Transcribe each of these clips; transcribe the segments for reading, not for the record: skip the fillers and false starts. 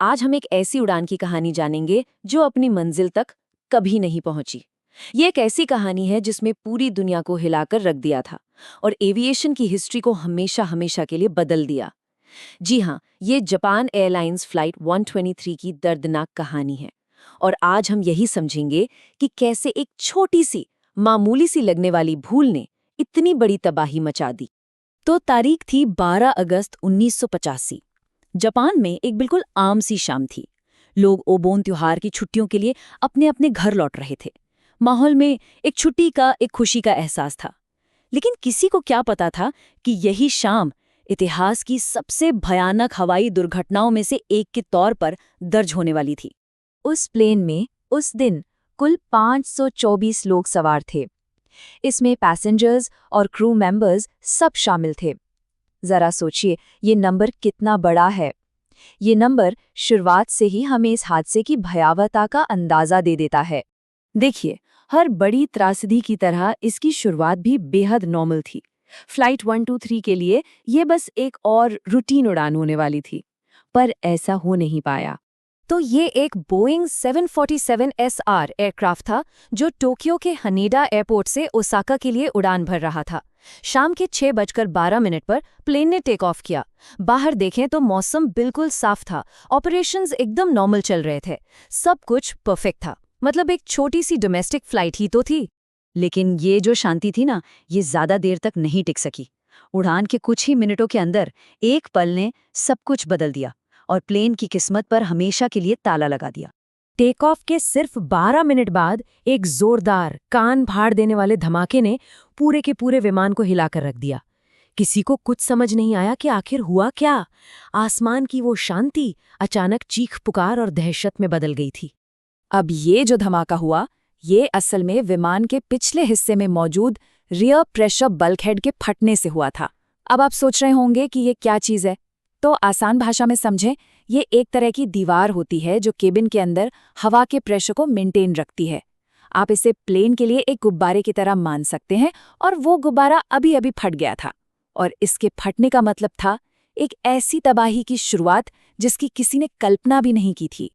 आज हम एक ऐसी उड़ान की कहानी जानेंगे जो अपनी मंजिल तक कभी नहीं पहुंची। ये एक ऐसी कहानी है जिसमें पूरी दुनिया को हिलाकर रख दिया था और एविएशन की हिस्ट्री को हमेशा हमेशा के लिए बदल दिया। जी हाँ, ये जापान एयरलाइंस फ्लाइट 123 की दर्दनाक कहानी है और आज हम यही समझेंगे कि कैसे एक छोटी सी मामूली सी लगने वाली भूल ने इतनी बड़ी तबाही मचा दी। तो तारीख थी 12 अगस्त 1985। जापान में एक बिल्कुल आम सी शाम थी। लोग ओबोन त्योहार की छुट्टियों के लिए अपने अपने घर लौट रहे थे। माहौल में एक छुट्टी का, एक खुशी का एहसास था। लेकिन किसी को क्या पता था कि यही शाम इतिहास की सबसे भयानक हवाई दुर्घटनाओं में से एक के तौर पर दर्ज होने वाली थी। उस प्लेन में उस दिन कुल 524 लोग सवार थे। इसमें पैसेंजर्स और क्रू मेंबर्स सब शामिल थे। जरा सोचिए, ये नंबर कितना बड़ा है। ये नंबर शुरुआत से ही हमें इस हादसे की भयावहता का अंदाजा दे देता है। देखिए, हर बड़ी त्रासदी की तरह इसकी शुरुआत भी बेहद नॉर्मल थी। फ्लाइट 123 के लिए ये बस एक और रूटीन उड़ान होने वाली थी, पर ऐसा हो नहीं पाया। तो ये एक बोइंग 747SR एयरक्राफ्ट था जो टोक्यो के हनेडा एयरपोर्ट से ओसाका के लिए उड़ान भर रहा था। शाम के 6:12 पर प्लेन ने टेक ऑफ किया। बाहर देखें तो मौसम बिल्कुल साफ था, ऑपरेशंस एकदम नॉर्मल चल रहे थे, सब कुछ परफेक्ट था। मतलब एक छोटी सी डोमेस्टिक फ्लाइट ही तो थी। लेकिन ये जो शांति थी ना, ये ज्यादा देर तक नहीं टिक सकी। उड़ान के कुछ ही मिनटों के अंदर एक पल ने सब कुछ बदल दिया और प्लेन की किस्मत पर हमेशा के लिए ताला लगा दिया। टेक ऑफ के सिर्फ 12 मिनट बाद एक जोरदार, कान फाड़ देने वाले धमाके ने पूरे के पूरे विमान को हिलाकर रख दिया। किसी को कुछ समझ नहीं आया कि आखिर हुआ क्या। आसमान की वो शांति अचानक चीख पुकार और दहशत में बदल गई थी। अब ये जो धमाका हुआ, ये असल में विमान के पिछले हिस्से में मौजूद रियर प्रेशर बल्कहेड के फटने से हुआ था। अब आप सोच रहे होंगे कि ये क्या चीज़ है, तो आसान भाषा में समझें, ये एक तरह की दीवार होती है जो केबिन के अंदर हवा के प्रेशर को मेंटेन रखती है। आप इसे प्लेन के लिए एक गुब्बारे की तरह मान सकते हैं, और वो गुब्बारा अभी अभी फट गया था। और इसके फटने का मतलब था एक ऐसी तबाही की शुरुआत जिसकी किसी ने कल्पना भी नहीं की थी।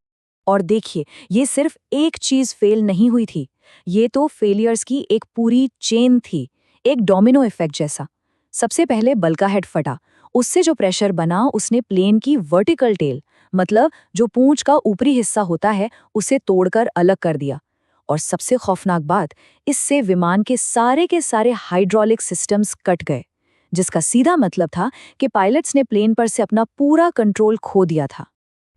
और देखिए, ये सिर्फ एक चीज फेल नहीं हुई थी, ये तो फेलियर्स की एक पूरी चेन थी, एक डोमिनो इफेक्ट जैसा। सबसे पहले बल्का हेड फटा। उससे जो प्रेशर बना उसने प्लेन की वर्टिकल टेल, मतलब जो पूंछ का ऊपरी हिस्सा होता है, उसे तोड़कर अलग कर दिया। और सबसे खौफनाक बात, इससे विमान के सारे हाइड्रोलिक सिस्टम्स कट गए, जिसका सीधा मतलब था कि पायलट्स ने प्लेन पर से अपना पूरा कंट्रोल खो दिया था।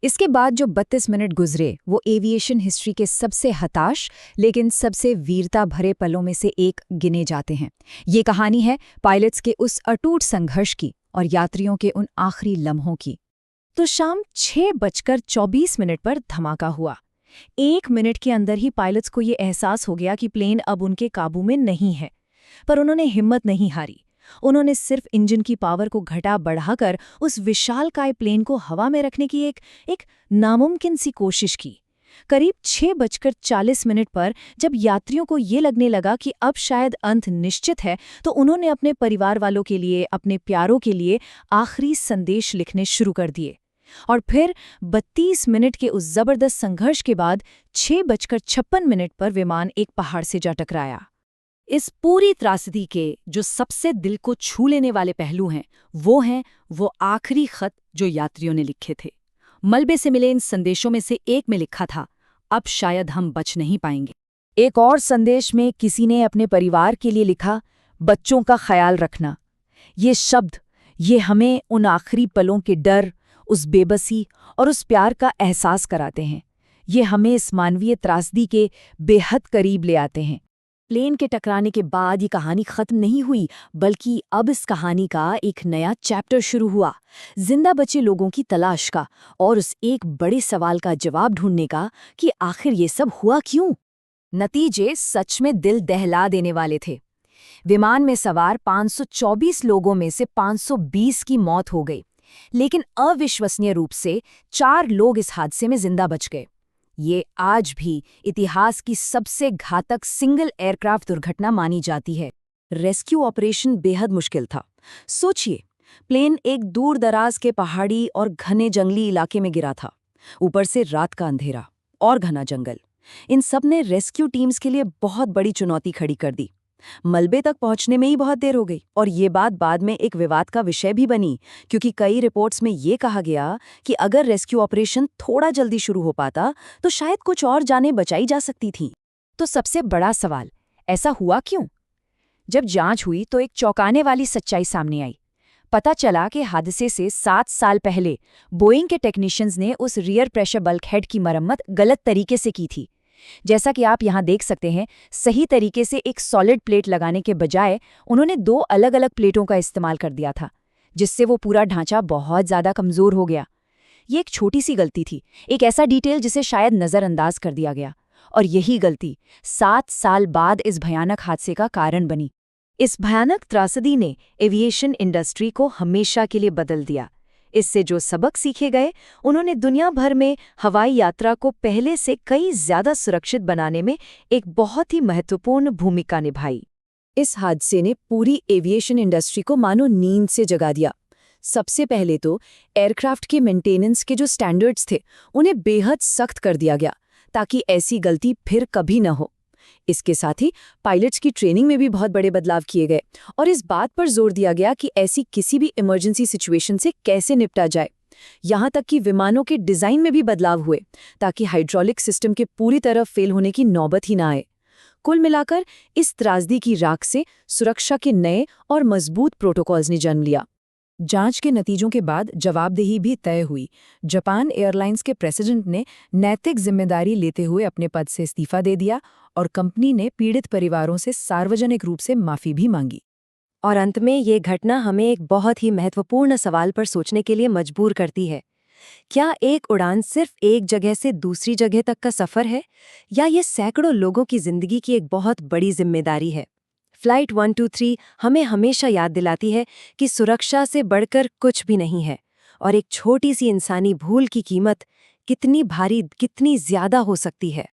इसके बाद जो 32 मिनट गुजरे, वो एविएशन हिस्ट्री के सबसे हताश लेकिन सबसे वीरता भरे पलों में से एक गिने जाते हैं। ये कहानी है पायलट्स के उस अटूट संघर्ष की और यात्रियों के उन आखिरी लम्हों की। तो शाम 6:24 पर धमाका हुआ। 1 मिनट के अंदर ही पायलट्स को ये एहसास हो गया कि प्लेन अब उनके काबू में नहीं है। पर उन्होंने हिम्मत नहीं हारी। उन्होंने सिर्फ इंजन की पावर को घटा बढ़ाकर उस विशालकाय प्लेन को हवा में रखने की एक नामुमकिन सी कोशिश की। करीब 6:40 पर जब यात्रियों को ये लगने लगा कि अब शायद अंत निश्चित है, तो उन्होंने अपने परिवार वालों के लिए, अपने प्यारों के लिए आखिरी संदेश लिखने शुरू कर दिए। और फिर 32 मिनट के उस जबरदस्त संघर्ष के बाद 6:56 पर विमान एक पहाड़ से जा टकराया। इस पूरी त्रासदी के जो सबसे दिल को छू लेने वाले पहलू हैं वो आखिरी खत जो यात्रियों ने लिखे थे। मलबे से मिले इन संदेशों में से एक में लिखा था, अब शायद हम बच नहीं पाएंगे। एक और संदेश में किसी ने अपने परिवार के लिए लिखा, बच्चों का ख्याल रखना। ये शब्द, ये हमें उन आखिरी पलों के डर, उस बेबसी और उस प्यार का एहसास कराते हैं। ये हमें इस मानवीय त्रासदी के बेहद करीब ले आते हैं। प्लेन के टकराने के बाद ये कहानी खत्म नहीं हुई, बल्कि अब इस कहानी का एक नया चैप्टर शुरू हुआ, जिंदा बचे लोगों की तलाश का और उस एक बड़े सवाल का जवाब ढूंढने का कि आखिर ये सब हुआ क्यों। नतीजे सच में दिल दहला देने वाले थे। विमान में सवार 524 लोगों में से 520 की मौत हो गई, लेकिन अविश्वसनीय रूप से 4 लोग इस हादसे में जिंदा बच गए। ये आज भी इतिहास की सबसे घातक सिंगल एयरक्राफ्ट दुर्घटना मानी जाती है। रेस्क्यू ऑपरेशन बेहद मुश्किल था। सोचिए, प्लेन एक दूर दराज के पहाड़ी और घने जंगली इलाके में गिरा था। ऊपर से रात का अंधेरा और घना जंगल, इन सब ने रेस्क्यू टीम्स के लिए बहुत बड़ी चुनौती खड़ी कर दी। मलबे तक पहुंचने में ही बहुत देर हो गई और ये बात बाद में एक विवाद का विषय भी बनी, क्योंकि कई रिपोर्ट्स में ये कहा गया कि अगर रेस्क्यू ऑपरेशन थोड़ा जल्दी शुरू हो पाता तो शायद कुछ और जानें बचाई जा सकती थीं। तो सबसे बड़ा सवाल, ऐसा हुआ क्यों? जब जांच हुई तो एक चौंकाने वाली सच्चाई सामने आई। पता चला कि हादसे से 7 साल पहले बोइंग के टेक्नीशियंस ने उस रियर प्रेशर बल्कहेड की मरम्मत गलत तरीके से की थी। जैसा कि आप यहाँ देख सकते हैं, सही तरीके से एक सॉलिड प्लेट लगाने के बजाय उन्होंने 2 अलग-अलग प्लेटों का इस्तेमाल कर दिया था, जिससे वो पूरा ढांचा बहुत ज़्यादा कमज़ोर हो गया। ये एक छोटी सी गलती थी, एक ऐसा डिटेल जिसे शायद नज़रअंदाज कर दिया गया, और यही गलती 7 साल बाद इस भयानक हादसे का कारण बनी। इस भयानक त्रासदी ने एविएशन इंडस्ट्री को हमेशा के लिए बदल दिया। इससे जो सबक सीखे गए, उन्होंने दुनिया भर में हवाई यात्रा को पहले से कई ज्यादा सुरक्षित बनाने में एक बहुत ही महत्वपूर्ण भूमिका निभाई। इस हादसे ने पूरी एविएशन इंडस्ट्री को मानो नींद से जगा दिया। सबसे पहले तो एयरक्राफ्ट के मेंटेनेंस के जो स्टैंडर्ड्स थे, उन्हें बेहद सख्त कर दिया गया ताकि ऐसी गलती फिर कभी न हो। इसके साथ ही पायलट्स की ट्रेनिंग में भी बहुत बड़े बदलाव किए गए और इस बात पर जोर दिया गया कि ऐसी किसी भी इमरजेंसी सिचुएशन से कैसे निपटा जाए। यहाँ तक कि विमानों के डिज़ाइन में भी बदलाव हुए ताकि हाइड्रोलिक सिस्टम के पूरी तरह फेल होने की नौबत ही ना आए। कुल मिलाकर इस त्रासदी की राख से सुरक्षा के नए और मजबूत प्रोटोकॉल्स ने जन्म लिया। जांच के नतीजों के बाद जवाबदेही भी तय हुई। जापान एयरलाइंस के प्रेसिडेंट ने नैतिक जिम्मेदारी लेते हुए अपने पद से इस्तीफा दे दिया और कंपनी ने पीड़ित परिवारों से सार्वजनिक रूप से माफी भी मांगी। और अंत में ये घटना हमें एक बहुत ही महत्वपूर्ण सवाल पर सोचने के लिए मजबूर करती है। क्या एक उड़ान सिर्फ एक जगह से दूसरी जगह तक का सफर है, या ये सैकड़ों लोगों की जिंदगी की एक बहुत बड़ी जिम्मेदारी है? फ्लाइट 123 हमें हमेशा याद दिलाती है कि सुरक्षा से बढ़कर कुछ भी नहीं है, और एक छोटी सी इंसानी भूल की कीमत कितनी भारी, कितनी ज्यादा हो सकती है।